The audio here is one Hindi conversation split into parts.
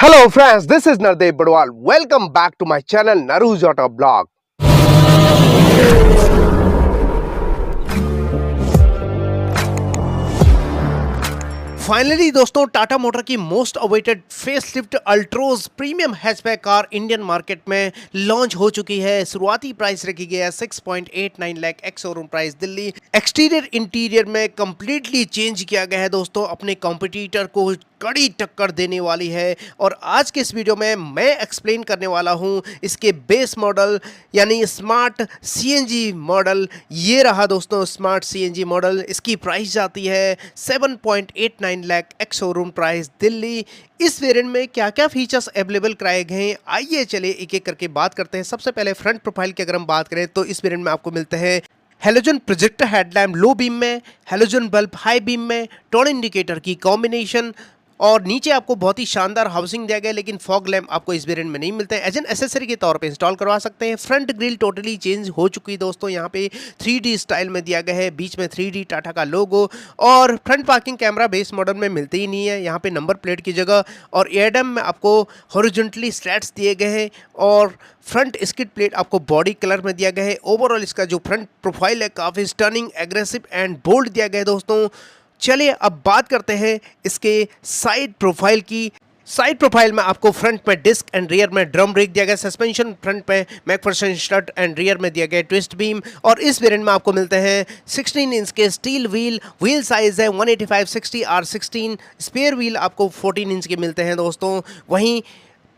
Hello friends, this is Nardev Badwal. Welcome back to my channel Naru's Auto Blog. Finally दोस्तों टाटा मोटर की most awaited facelift Altroz premium hatchback car Indian market में लॉन्च हो चुकी है। शुरुआती प्राइस रखी गई है 6.89 lakh ex showroom price Delhi. Exterior interior में कंप्लीटली चेंज किया गया है दोस्तों, अपने कॉम्पिटिटर को कड़ी टक्कर देने वाली है। और आज के इस वीडियो में मैं एक्सप्लेन करने वाला हूं इसके बेस मॉडल यानी स्मार्ट सीएनजी मॉडल। ये रहा दोस्तों स्मार्ट सीएनजी मॉडल। इसकी प्राइस जाती है 7.89 lakh ex showroom price Delhi. इस वेरिएंट में क्या क्या फीचर्स अवेलेबल कराए गए हैं, आइए चलिए एक एक करके बात करते हैं। सबसे पहले फ्रंट प्रोफाइल की अगर हम बात करें तो इस वेरिएंट में आपको मिलते हैं halogen projector headlamp low beam में, हेलोजन बल्ब हाई बीम में, टर्न इंडिकेटर की कॉम्बिनेशन, और नीचे आपको बहुत ही शानदार हाउसिंग दिया गया है। लेकिन फॉग लैम्प आपको इस वेरिएंट में नहीं मिलते हैं, एज एन एसेसरी के तौर पे इंस्टॉल करवा सकते हैं। फ्रंट ग्रिल टोटली चेंज हो चुकी है दोस्तों, यहाँ पे 3D स्टाइल में दिया गया है, बीच में 3D टाटा का लोगो। और front parking camera base model में मिलते ही नहीं है, यहाँ पे नंबर प्लेट की जगह। और एयरडम में आपको हॉरिजॉन्टली स्लैट्स दिए गए हैं और फ्रंट स्किड प्लेट आपको बॉडी कलर में दिया गया है। ओवरऑल इसका जो फ्रंट प्रोफाइल है काफ़ी स्टनिंग, एग्रेसिव एंड बोल्ड दिया गया है दोस्तों। चलिए अब बात करते हैं इसके साइड प्रोफाइल की। साइड प्रोफाइल में आपको फ्रंट में डिस्क एंड रियर में ड्रम ब्रेक दिया गया, सस्पेंशन फ्रंट में मैकफर्सन स्ट्रट एंड रियर में दिया गया ट्विस्ट बीम। और इस वेरिएंट में आपको मिलते हैं 16 इंच के स्टील व्हील साइज है 185/60 R16। स्पेयर व्हील आपको 14 इंच के मिलते हैं दोस्तों। वहीं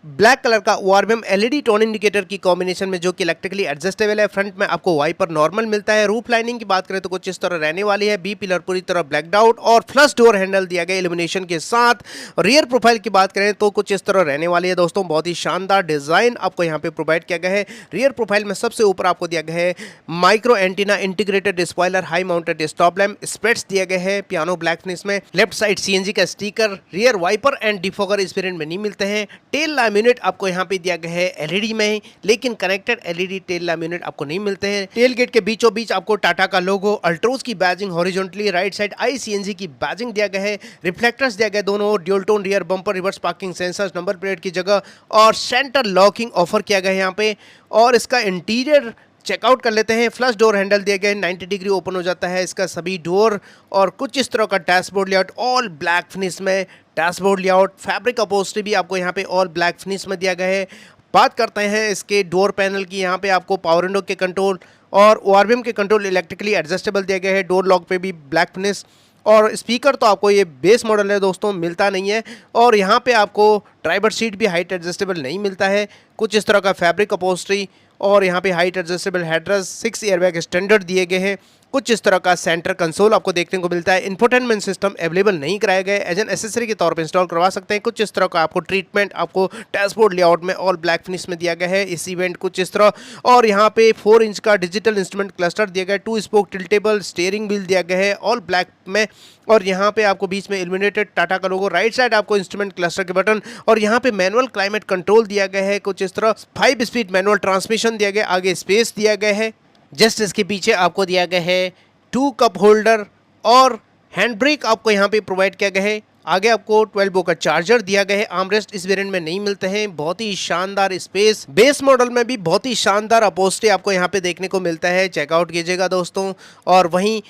ब्लैक कलर का ORVM LED टोन इंडिकेटर की कॉम्बिनेशन में, जो कि इलेक्ट्रिकली एडजस्टेबल है। फ्रंट में आपको वाइपर नॉर्मल मिलता है। रूफ लाइनिंग की बात करें तो कुछ इस तरह रहने वाली है, बी पिलर पूरी तरह ब्लैक्ड आउट और फ्लश डोर हैंडल दिया गया इल्यूमिनेशन के साथ। रियर प्रोफाइल की बात करें तो कुछ इस तरह रहने वाली है दोस्तों, बहुत ही शानदार डिजाइन आपको यहाँ पे प्रोवाइड किया गया है। रियर प्रोफाइल में सबसे ऊपर आपको दिया गया है micro antenna integrated spoiler, high mounted stop lamp, spats दिए गए हैं पियानो ब्लैक फिनिश में। लेफ्ट साइड सीएनजी का sticker, rear wiper and defogger इस वेरिएंट में नहीं मिलते हैं। टेल लैम्प यूनिट आपको यहाँ दिया गया है एलईडी में, लेकिन connected LED tail lamp unit आपको नहीं मिलते हैं। टेल गेट के बीचों बीच आपको टाटा का लोगो, अल्ट्रोज की badging horizontally, right side ICNG की बैजिंग दिया गया है। रिफ्लेक्टर्स दिया गया दोनों, dual tone rear bumper, reverse parking sensors, number plate की जगह, और सेंटर लॉकिंग ऑफर किया गया है यहाँ पे। और इसका इंटीरियर चेकआउट कर लेते हैं। फ्लश डोर हैंडल दिया गया है, 90 डिग्री ओपन हो जाता है इसका सभी डोर। और कुछ इस तरह का dashboard layout, all black finish में डैशबोर्ड लेआउट। फैब्रिक अपहोल्स्ट्री भी आपको यहाँ पे ऑल ब्लैक फिनिश में दिया गया है। बात करते हैं इसके डोर पैनल की। यहाँ पे आपको पावर विंडो के कंट्रोल और ORVM के कंट्रोल इलेक्ट्रिकली एडजस्टेबल दिया गया है। डोर लॉक पे भी ब्लैक फिनिश। और स्पीकर तो आपको ये बेस मॉडल है दोस्तों, मिलता नहीं है। और यहाँ पे आपको ड्राइवर सीट भी हाइट एडजस्टेबल नहीं मिलता है। कुछ इस तरह का फैब्रिक अपहोल्स्ट्री और यहाँ पे height adjustable headrest, 6 airbag standard दिए गए हैं। कुछ इस तरह का सेंटर कंसोल आपको देखने को मिलता है। इंफोटेनमेंट सिस्टम अवेलेबल नहीं कराया गया, एज एन एसेसरी के तौर पे इंस्टॉल करवा सकते हैं। कुछ इस तरह का आपको ट्रीटमेंट आपको डैशबोर्ड लेआउट में ऑल ब्लैक फिनिश में दिया गया है। इस इवेंट कुछ इस तरह। और यहाँ पे 4 इंच का डिजिटल इंस्ट्रूमेंट क्लस्टर दिया गया है, 2 स्पोक टिल्टेबल स्टीयरिंग व्हील दिया गया है ऑल ब्लैक में। और यहाँ पे आपको बीच में इल्यूमिनेटेड टाटा का लोगो, राइट साइड आपको इंस्ट्रूमेंट क्लस्टर के बटन, और यहाँ पे मैनुअल क्लाइमेट कंट्रोल दिया गया है। कुछ इस तरह 5 स्पीड मैनुअल ट्रांसमिशन दिया गया, आगे स्पेस दिया गया है। जस्ट इसके पीछे आपको दिया गया है 2 कप होल्डर और हैंड ब्रेक आपको यहाँ पे प्रोवाइड किया गया है। आगे आपको 12 वोल्ट का चार्जर दिया गया है। आर्मरेस्ट इस वेरिएंट में नहीं मिलते हैं। बहुत ही शानदार स्पेस, बेस मॉडल में भी बहुत ही शानदार अपहोल्स्ट्री आपको यहाँ पे देखने को मिलता है। चेकआउट कीजिएगा दोस्तों। और वहीं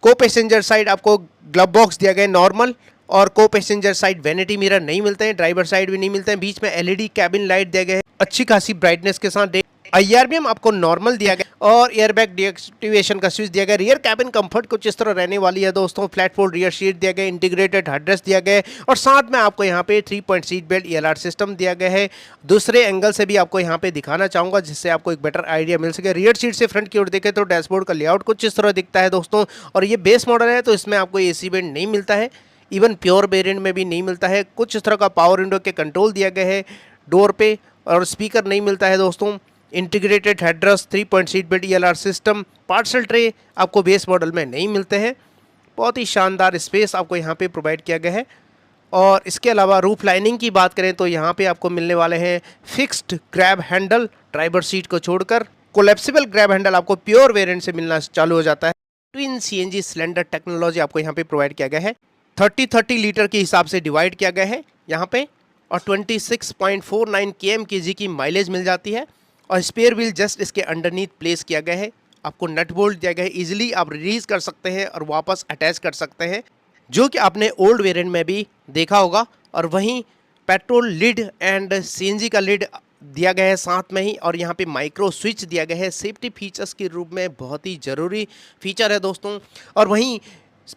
को पैसेंजर साइड आपको ग्लव बॉक्स दिया गया है नॉर्मल, और को पैसेंजर साइड वैनिटी मिरर नहीं मिलते हैं, ड्राइवर साइड भी नहीं मिलते हैं। बीच में LED कैबिन लाइट दिया गया है अच्छी खासी ब्राइटनेस के साथ। IRBM आपको नॉर्मल दिया गया और एयरबैग डीएक्टिवेशन का स्विच दिया गया। रियर कैबिन कंफर्ट कुछ इस तरह रहने वाली है दोस्तों। फ्लैट फोल्ड रियर सीट दिया गया, इंटीग्रेटेड हेडरेस्ट दिया गया है, और साथ में आपको यहाँ पे 3 point seat belt ELR system दिया गया है। दूसरे एंगल से भी आपको यहाँ पे दिखाना चाहूँगा जिससे आपको एक बेटर आइडिया मिल सके। रियर सीट से फ्रंट की ओर देखें तो डैशबोर्ड का लेआउट कुछ इस तरह दिखता है दोस्तों। और ये बेस मॉडल है तो इसमें आपको AC वेंट नहीं मिलता है, इवन प्योर वेरिएंट में भी नहीं मिलता है। कुछ इस तरह का पावर विंडो के कंट्रोल दिया गया है डोर पे, और स्पीकर नहीं मिलता है दोस्तों। Integrated headrest, 3 point seat belt ELR system, parcel tray आपको बेस मॉडल में नहीं मिलते हैं। बहुत ही शानदार स्पेस आपको यहाँ पे प्रोवाइड किया गया है। और इसके अलावा रूफ लाइनिंग की बात करें तो यहाँ पे आपको मिलने वाले हैं fixed grab handle, driver seat को छोड़कर। कोलैप्सिबल ग्रैब हैंडल आपको प्योर वेरिएंट से मिलना चालू हो जाता है। ट्विन CNG सिलेंडर टेक्नोलॉजी आपको यहाँ पे प्रोवाइड किया गया है। 30-30 लीटर के हिसाब से डिवाइड किया गया है यहाँ पे। और 26.49 km/kg की माइलेज मिल जाती है। और स्पेयर व्हील जस्ट इसके अंडरनीथ प्लेस किया गया है। आपको नट बोल्ट दिया गया है, इजीली आप रिलीज कर सकते हैं और वापस अटैच कर सकते हैं, जो कि आपने ओल्ड वेरिएंट में भी देखा होगा। और वहीं पेट्रोल लिड एंड सीएनजी का लिड दिया गया है साथ में ही, और यहाँ पे माइक्रो स्विच दिया गया है सेफ्टी फीचर्स के रूप में, बहुत ही ज़रूरी फीचर है दोस्तों। और वहीं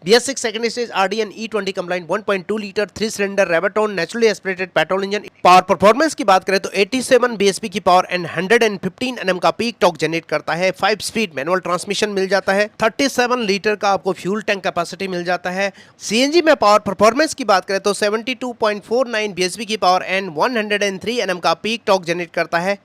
BS6 second stage RDN E20 compliant 1.2 litre 3 cylinder Revotron naturally aspirated petrol engine. Power performance की बात करें तो 87 bhp की पावर एंड 115 Nm का पीक टॉर्क जनरेट करता है। 5 स्पीड मैनुअल ट्रांसमिशन मिल जाता है। 37 लीटर का आपको फ्यूल टैंक कैपेसिटी मिल जाता है। CNG में पावर परफॉर्मेंस की बात करें तो 72.49 bhp की पावर एंड 103 Nm का पीक टॉर्क जनरेट करता है।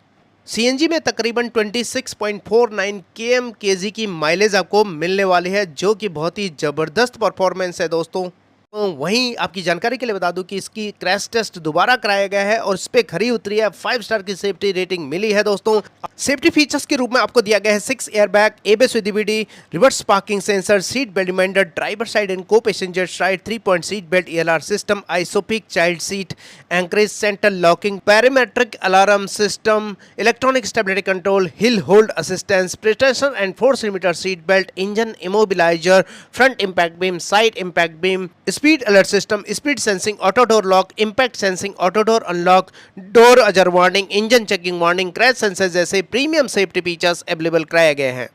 CNG में तकरीबन 26.49 km/kg की माइलेज आपको मिलने वाली है, जो कि बहुत ही ज़बरदस्त परफॉर्मेंस है दोस्तों। तो वहीं आपकी जानकारी के लिए बता दूं कि इसकी क्रैश टेस्ट दोबारा कराया गया है और इस पे खरी उतरी है। 5 स्टार की सेफ्टी रेटिंग मिली है दोस्तों। सेफ्टी फीचर्स के रूप में आपको दिया गया है 6 airbag, ABS with EBD, reverse parking sensor, seat belt reminder, driver side and co passenger side 3 point seat belt ELR system, ISOFIX child seat, anchorage centre locking, perimetric alarm system, electronic stability control, hill hold assistance, protection and 4 mm seat belt, engine immobiliser, front impact beam, side impact beam, speed alert system, speed sensing, auto door lock, impact sensing, auto door unlock, door अजर warning, engine checking warning, crash sensor जैसे प्रीमियम सेफ्टी फीचर्स अवेलेबल कराए गए हैं।